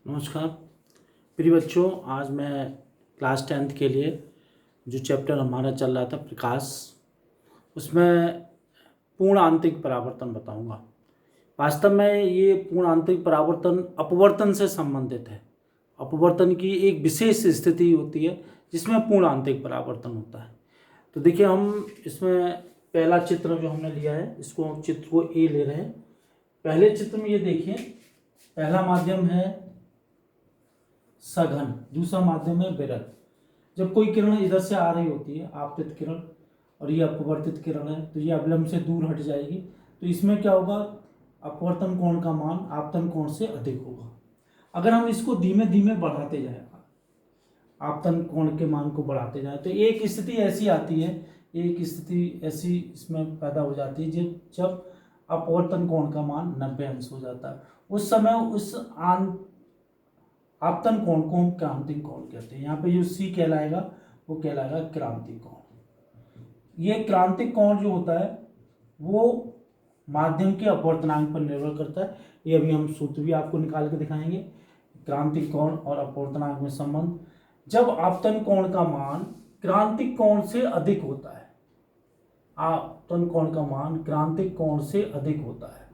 नमस्कार प्रिय बच्चों। आज मैं क्लास 10th के लिए जो चैप्टर हमारा चल रहा था प्रकाश, उसमें पूर्ण आंतरिक परावर्तन बताऊंगा। वास्तव में ये पूर्ण आंतरिक परावर्तन अपवर्तन से संबंधित है। अपवर्तन की एक विशेष स्थिति होती है जिसमें पूर्ण आंतरिक परावर्तन होता है। तो देखिए, हम इसमें पहला चित्र जो हमने लिया है, इसको हम चित्र को ए ले रहे हैं। पहले चित्र में ये देखिए, पहला माध्यम है सघन, दूसरा माध्यम है विरल। जब कोई किरण इधर से आ रही होती है, आपतित किरण, और ये अपवर्तित किरण है, तो ये अवलंब से दूर हट जाएगी। तो इसमें क्या होगा, अपवर्तन कोण का मान आपतन कोण से अधिक होगा। अगर हम इसको धीमे धीमे बढ़ाते जाए, आपतन कोण के मान को बढ़ाते जाए, तो एक स्थिति ऐसी आती है, एक स्थिति ऐसी इसमें पैदा हो जाती है जब अपवर्तन कोण का मान 90 अंश हो जाता है। उस समय उस आपतन कोण को हम क्रांतिक कोण कहते हैं। यहाँ पे जो सी कहलाएगा वो कहलाएगा क्रांतिक कोण। ये क्रांतिक कोण जो होता है वो माध्यम के अपवर्तनांक पर निर्भर करता है। ये अभी हम सूत्र भी आपको निकाल के दिखाएंगे। क्रांतिक कोण और अपवर्तनांक में संबंध, जब आपतन कोण का मान क्रांतिक कोण से अधिक होता है, आपतन कोण का मान क्रांतिक कोण से अधिक होता है,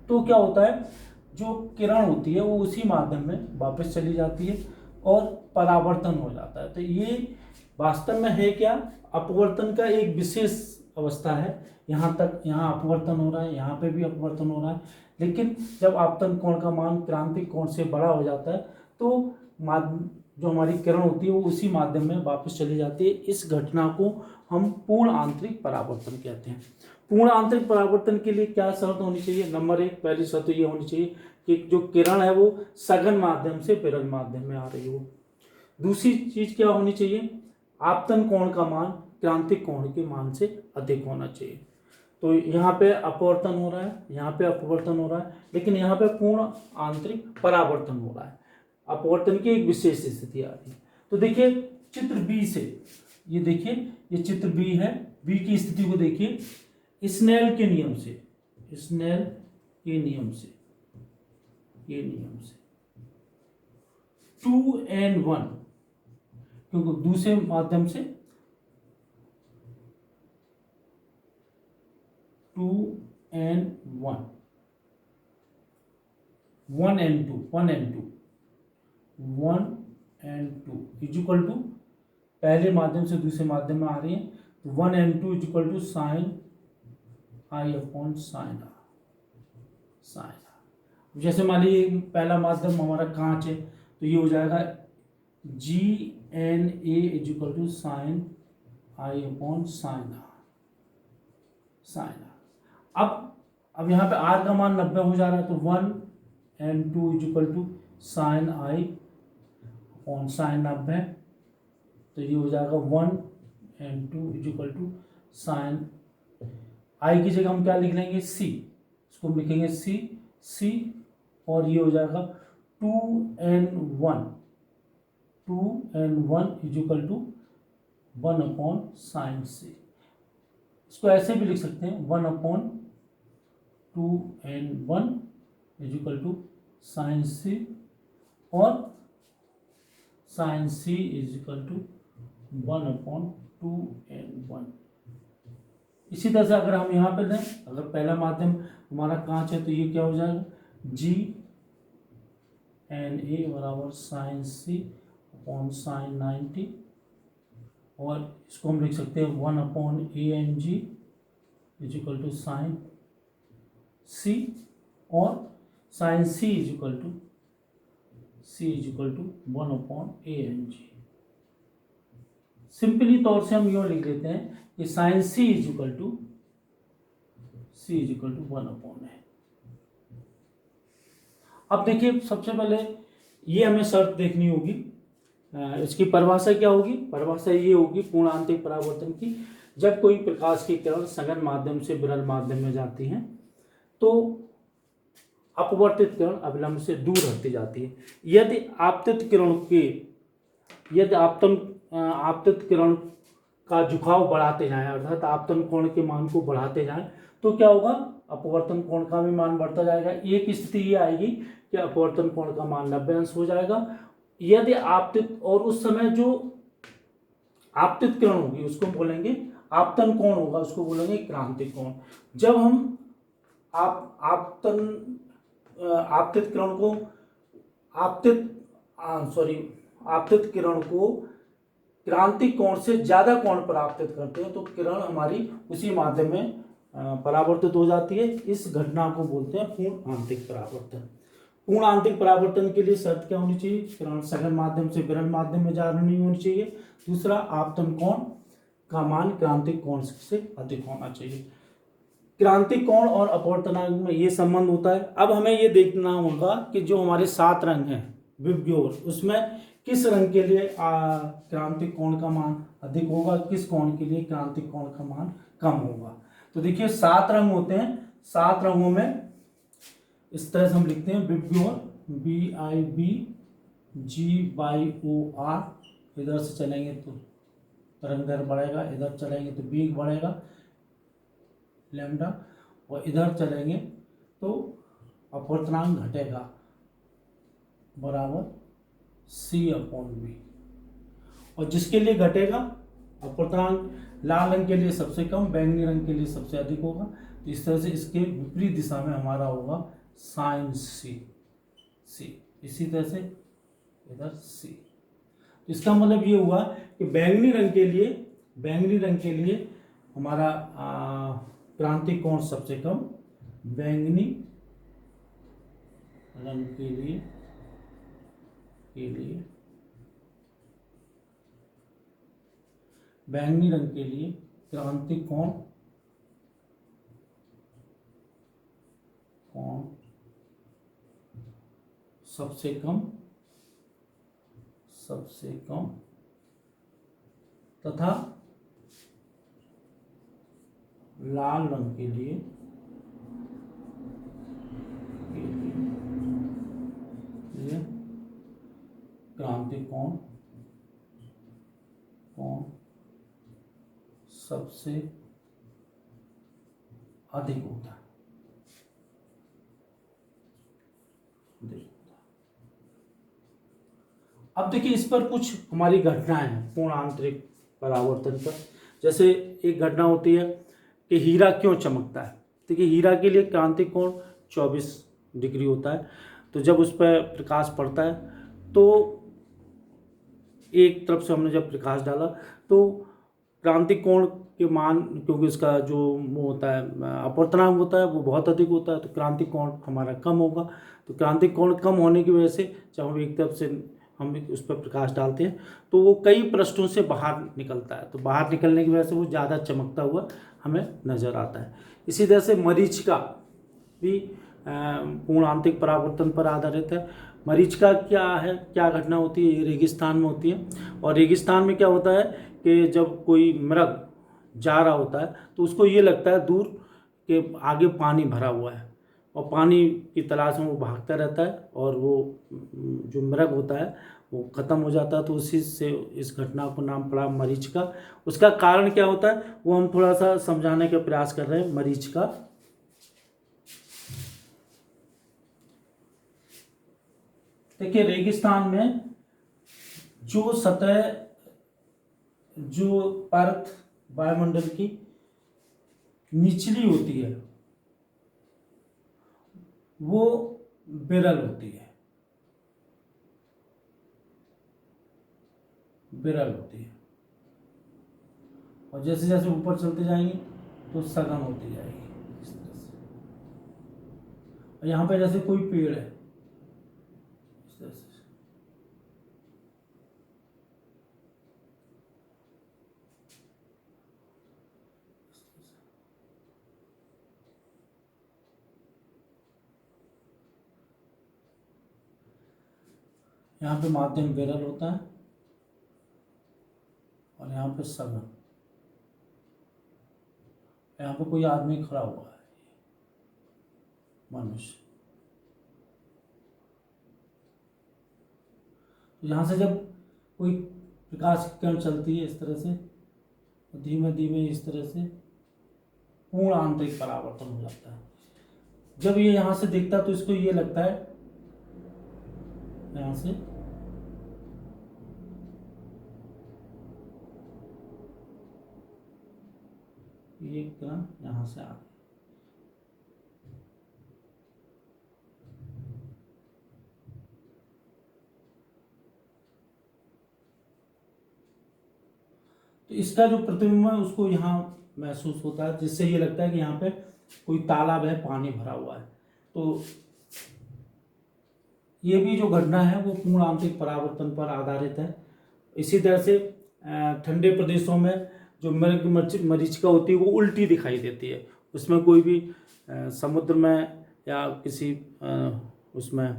तो क्या होता है, जो किरण होती है वो उसी माध्यम में वापस चली जाती है और परावर्तन हो जाता है। तो ये वास्तव में है क्या, अपवर्तन का एक विशेष अवस्था है। यहाँ तक, यहाँ अपवर्तन हो रहा है, यहाँ पे भी अपवर्तन हो रहा है, लेकिन जब आपतन कोण का मान क्रांतिक कोण से बड़ा हो जाता है तो जो हमारी किरण होती है वो उसी माध्यम में वापस चली जाती है। इस घटना को हम पूर्ण आंतरिक परावर्तन कहते हैं। पूर्ण आंतरिक परावर्तन के लिए क्या शर्त होनी चाहिए? नंबर 1, पहली शर्त तो ये होनी चाहिए कि जो किरण है वो सघन माध्यम से विरल माध्यम में आ रही हो। दूसरी चीज क्या होनी चाहिए, आपतन कोण का मान क्रांतिक कोण के मान से अधिक होना चाहिए। तो यहाँ पे अपवर्तन हो रहा है, यहाँ पे अपवर्तन हो रहा है, लेकिन यहाँ पे पूर्ण आंतरिक परावर्तन हो रहा है। अपवर्तन की एक विशेष स्थिति आ रही है। तो देखिए चित्र बी से, ये देखिए, ये चित्र बी है। बी की स्थिति को देखिए, स्नेल के नियम से, स्नेल के नियम से, ये नियम से 2n1, क्योंकि दूसरे माध्यम से 2n1, 1n2, 1n2, 1n2 equal to, पहले माध्यम से दूसरे माध्यम में आ रही है, तो 1n2 equal to sine i upon sine r, sine r. जैसे मान लीजिए पहला माध्यम हमारा कांच है, तो ये हो जाएगा GNA equal to sine i upon sine r, sine r. अब यहाँ पे आर का मान 90 हो जा रहा है, तो 1n2 equal to sine i upon sine 90, तो ये हो जाएगा 1n2 इक्वल टू साइन, आई की जगह हम क्या लिख लेंगे, सी, इसको हम लिखेंगे सी, और ये हो जाएगा 2n1 equal to 1 upon sine C. इसको ऐसे भी लिख सकते हैं, 1 upon 2n1 equal to sine C, और sine C equal to 1 upon 2n1। इसी तरह से अगर हम यहाँ पे दें, अगर पहला माध्यम हमारा कांच है, तो ये क्या हो जाएगा, GNA बराबर साइन सी अपॉन साइन 90, और इसको हम लिख सकते हैं 1 upon ANG equal to sine C, और sine C equal to 1 upon ANG। Simply तौर से हम यूँ लिख लेते हैं कि sine C equal to 1 upon है। अब देखिए, सबसे पहले ये हमें शर्त देखनी होगी, इसकी परिभाषा क्या होगी, परिभाषा ये होगी पूर्ण आंतरिक परावर्तन की, जब कोई प्रकाश की किरण सघन माध्यम से विरल माध्यम में जाती हैं तो अपवर्तित किरण अविलंब से दूर हटती जाती है। यदि आपतित किरण का झुकाव बढ़ाते जाएं, अर्थात आपतन कोण के मान को बढ़ाते जाएं, तो क्या होगा, अपवर्तन कोण का भी मान बढ़ता जाएगा। एक स्थिति ये आएगी कि अपवर्तन कोण का मान 90 अंश हो जाएगा यदि आपतित, और उस समय जो आपतित किरण होगी उसको बोलेंगे आपतन कोण होगा, उसको बोलेंगे क्रांतिक कोण। जब हम आपतित किरण को आपतित किरण को क्रांतिक कोण से ज्यादा कोण पर आपतित करते हैं तो किरण हमारी उसी माध्यम में परावर्तित हो जाती है। इस घटना को बोलते हैं पूर्ण आंतरिक परावर्तन। पूर्ण आंतरिक परावर्तन के लिए शर्त क्या होनी चाहिए, किरण सघन माध्यम से विरल माध्यम में जा नहीं होनी चाहिए। दूसरा, आपतन कोण का मान क्रांतिक कोण से अधिक होना चाहिए। क्रांतिक कोण और अपवर्तनांक में ये संबंध होता है। अब हमें ये देखना होगा कि जो हमारे 7 रंग हैं विबग्योर, उसमें किस रंग के लिए क्रांतिक कोण का मान अधिक होगा, किस कोण के लिए क्रांतिक कोण का मान कम होगा। तो देखिए 7 रंग होते हैं, 7 रंगों में इस तरह से हम लिखते हैं विबग्योर, BIBGYOR। इधर से चलेंगे तो तरंग दर बढ़ेगा, इधर चलेंगे तो वेग बढ़ेगा लैम्डा, और इधर चलेंगे तो अपवर्तनांक घटेगा बराबर C/V। और जिसके लिए घटेगा अपवर्तनांक लाल रंग के लिए सबसे कम, बैंगनी रंग के लिए सबसे अधिक होगा। तो इस तरह से इसके विपरीत दिशा में हमारा होगा साइन C। इसी तरह से इधर C। तो इसका मतलब ये हुआ कि बैंगनी रंग के लिए हमारा क्रांतिक कोण सबसे कम, बैंगनी रंग के लिए बैंगनी रंग के लिए क्रांतिक कोण सबसे कम तथा लाल रंग के लिए क्रांतिक कोण सबसे अधिक होता है। अब देखिए इस पर कुछ हमारी घटनाएं हैं पूर्ण आंतरिक परावर्तन पर। जैसे एक घटना होती है कि हीरा क्यों चमकता है। देखिए हीरा के लिए क्रांतिक कोण 24 डिग्री होता है। तो जब उस पर प्रकाश पड़ता है तो एक तरफ से हमने जब प्रकाश डाला तो क्रांतिक कोण के मान, क्योंकि इसका जो वो होता है अपवर्तनांक होता है वो बहुत अधिक होता है, तो क्रांतिक कोण हमारा कम होगा। तो क्रांतिक कोण कम होने की वजह से जब हम एक तरफ से हम उस पर प्रकाश डालते हैं तो वो कई पृष्ठों से बाहर निकलता है, तो बाहर निकलने की वजह से वो ज़्यादा चमकता हुआ हमें नज़र आता है। इसी तरह से मरीचिका भी पूर्ण आंतरिक परावर्तन पर आधारित है। मरीचिका क्या घटना होती है, ये रेगिस्तान में होती है। और रेगिस्तान में क्या होता है कि जब कोई मृग जा रहा होता है तो उसको ये लगता है दूर के आगे पानी भरा हुआ है, और पानी की तलाश में वो भागता रहता है, और वो जो मृग होता है वो ख़त्म हो जाता है। तो उसी से इस घटना को नाम पड़ा मरीचिका। उसका कारण क्या होता है वो हम थोड़ा सा समझाने का प्रयास कर रहे हैं। मरीचिका देखिए रेगिस्तान में जो सतह, जो परत वायुमंडल की निचली होती है वो विरल होती है, और जैसे जैसे ऊपर चलते जाएंगे तो सघन होती जाएगी इस तरह से। और यहाँ पे जैसे कोई पेड़ है इस तरह से, यहाँ पे माध्यम विरल होता है और यहाँ पे सघन। यहाँ पे कोई आदमी खड़ा हुआ है, मनुष्य। तो यहाँ से जब कोई प्रकाश की किरण चलती है इस तरह से धीमे धीमे इस तरह से पूर्ण आंतरिक परावर्तन हो जाता है। जब ये यहाँ से दिखता है तो इसको ये लगता है यहाँ से ये किरण यहाँ से आ गई। तो इसका जो प्रतिबिंब है उसको यहाँ महसूस होता है, जिससे ये लगता है कि यहाँ पे कोई तालाब है, पानी भरा हुआ है। तो ये भी जो घटना है वो पूर्ण आंतरिक परावर्तन पर आधारित है। इसी तरह से ठंडे प्रदेशों में जो मरीचिका होती है वो उल्टी दिखाई देती है। उसमें कोई भी समुद्र में या किसी उसमें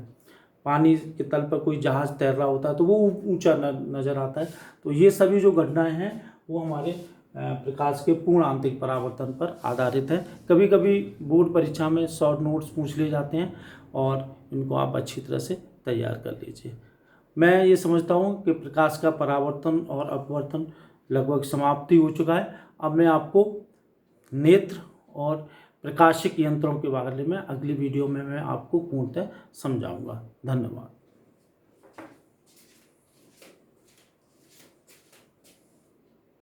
पानी के तल पर कोई जहाज़ तैर रहा होता है तो वो ऊंचा नज़र आता है। तो ये सभी जो घटनाएं हैं वो हमारे प्रकाश के पूर्ण आंतरिक परावर्तन पर आधारित है। कभी कभी बोर्ड परीक्षा में शॉर्ट नोट्स पूछ लिए जाते हैं और इनको आप अच्छी तरह से तैयार कर लीजिए। मैं ये समझता हूँ कि प्रकाश का परावर्तन और अपवर्तन लगभग समाप्ति हो चुका है। अब मैं आपको नेत्र और प्रकाशिक यंत्रों के बारे में अगली वीडियो में मैं आपको पूर्णतः समझाऊंगा। धन्यवाद।